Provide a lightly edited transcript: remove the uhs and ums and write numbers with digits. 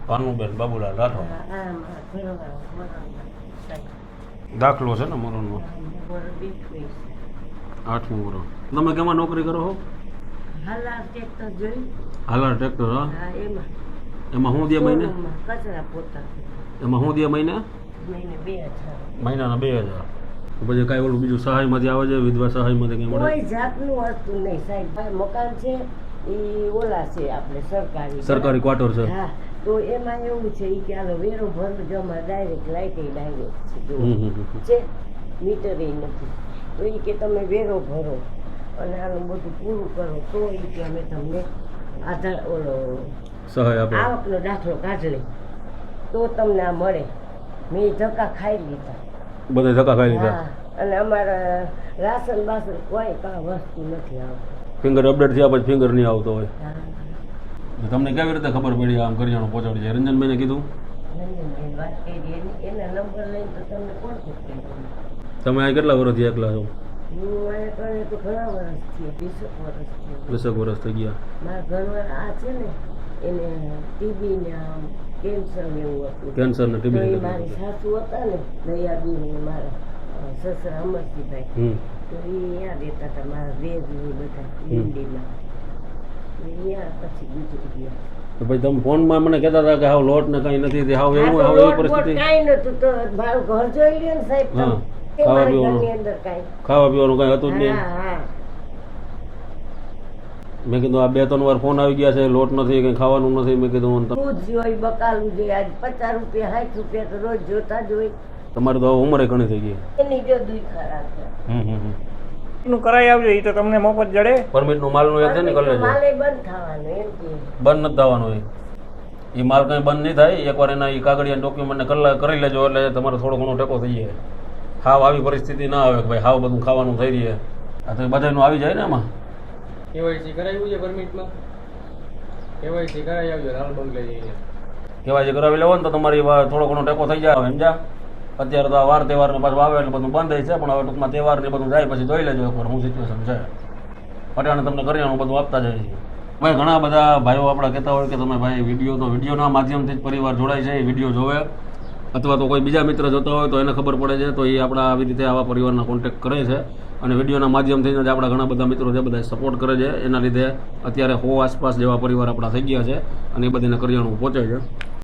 ભાનુબેન બાબુલાલ રાઠોડ. હા મારા ઘરવાળો મરણમાં સાહેબ દાખલો છે ને મરણનો વર બેઠું છે. 8મું વર્ષ. તમે કેમાં નોકરી કરો છો? હાલા ટ્રેક્ટર જોઈ હાલાર ટ્રેક્ટર. હા, હા એમાં શું દે મહિને? શોરૂમમાં કચરા પોતા એમાં શું દે મહિને? મહિને 2000 મહિનાના 2000. પછી કાંઈ ઓલું બીજું સહાયમાંથી આવે છે, વિધવા સહાયમાંથી કંઈ મળે? કોઈ જાતનું વસ્તુ નહીં સાહેબ. ભાઈ મકાન છે એ ઓલા છે આપણે સરકારી ક્વાર્ટર છે. હા તો એમાં એવું છે ઈ કે હાલો વેરો ભરવો જમા ડાયરેક્ટ લાઈટ ડાયરેક્ટ છે મીટર નથી તો ઈ કે તમે વેરો ભરો અને આનું બધું પૂરું કરો તો ઈ કે અમે તમને આધાર ઓલો સહાય આપે. આવકનો દાખલો કાઢી લે તો તમને આ મળે. મેં ધક્કા ખાઈ લીધા. બધે ધક્કા ખાઈ લીધા. હા અને અમારા રાશન બાસન કોઈ કાંઈ વસ્તુ નથી આવતું. ફિંગર અપડેટ થયા પછી ફિંગર નહીં આવતો હોય. હા તમને કેવી રીતે ખબર પડી આમ કરિયાણું પહોંચાડી છે? રંજનભાઈને કીધું? રંજનબેન વાત કરી એના નંબર લઈને તો તમને કોન્ટેક્ટ કર્યો. તમે આ કેટલા વર્ષથી એકલા છો? હું આને કરે તો ઘણા વર્ષ થયા 20 વર્ષ થયા. 20 વર્ષ થઈ ગયા. મારા ઘરવાળા આ છે ને એને ટીબી ને કેન્સર ને એવું હતું. કેન્સર ને તો ટીબી. એ મારી સાસુ હતા ને દયાબેન ને મારા સસરા અમરસિંહભાઈ તો એ અહીંયા રહેતા હતા મારા દેર ને બધા દિલ્હીમાં. અહીંયા પછી ગુજરી ગયા. તો પછી તમે ફોનમાં મને કહેતા હતા કે હાવ લોટ ને કઈ નથી તે હાવ એવું હાવ એવી પરિસ્થિતિ. કાંઈ નતું તો મારું ઘર જોઈ લ્યો ને સાહેબ તમે. હા. તે મારા ઘરની અંદર કાંઈ ખાવા પીવાનું કઈ હતું જ નહીં. હા હા મેં કીધું આ 2-3 વાર ફોન આવી ગયા છે, લોટ નથી કઈ ખાવાનું નથી. મેં કીધું દૂધ જોઈ બકાલું જોઈ આજ 50 રૂપિયા 60 રૂપિયા તો રોજ જોતા જ હોય. તમારે તો હવે ઉંમરે ઘણી થઈ ગઈ. એની જો દૂધ ખરાબ છે. નું કરાઈ આવજો એ તો તમને મફત જડે. પરમિટ નું માલ નું એક છે ને કરી લેજો. માલે બંધ થવાનું એમ કે બંધ નથી થવાનું હોય. એ માલ કઈ બંધ નહીં થાય. એકવાર એના એ કાગળિયા ડોક્યુમેન્ટ કરી લેજો એટલે તમારે થોડો ઘણો ટેકો થઈ જાય. હાવ આવી પરિસ્થિતિ ના આવે કે ભાઈ હાવ બધું ખાવાનું થઈ રહી. આ તો બધાનું આવી જાય ને એમાં. કેવાયસી કરાવ્યું છે પરમિટમાં? કેવાયસી કરાવી આવજો લાલ બંગલે જઈને. કેવાયસી કરાવી લેવો ને તો તમારી થોડો ઘણો ટેકો થઈ જાય. સમજ્યા? અત્યારે તો આ વાર તહેવાર ને પાછું આવે એટલે બધું બંધ છે, પણ હવે ટૂંકમાં તહેવાર ને બધું જાય પછી જોઈ લેજો એકવાર હું સિચ્યુએશન છે. પટાણે તમને કરિયાણું બધું આપતા જાય છે. ભાઈ ઘણા બધા ભાઈઓ આપણા કહેતા હોય કે તમે ભાઈ વિડીયોના માધ્યમથી જ પરિવાર જોડાય છે, એ વિડીયો જોવે અથવા તો કોઈ બીજા મિત્ર જોતા હોય તો એને ખબર પડે છે તો એ આપણા આવી રીતે આવા પરિવારના કોન્ટેક્ટ કરે છે અને વિડીયોના માધ્યમથી જ આપણા ઘણા બધા મિત્રો છે બધા સપોર્ટ કરે છે. એના લીધે અત્યારે 100 આસપાસ જેવા પરિવાર આપણા થઈ ગયા છે અને એ બધાને કરિયાણું પહોંચે છે.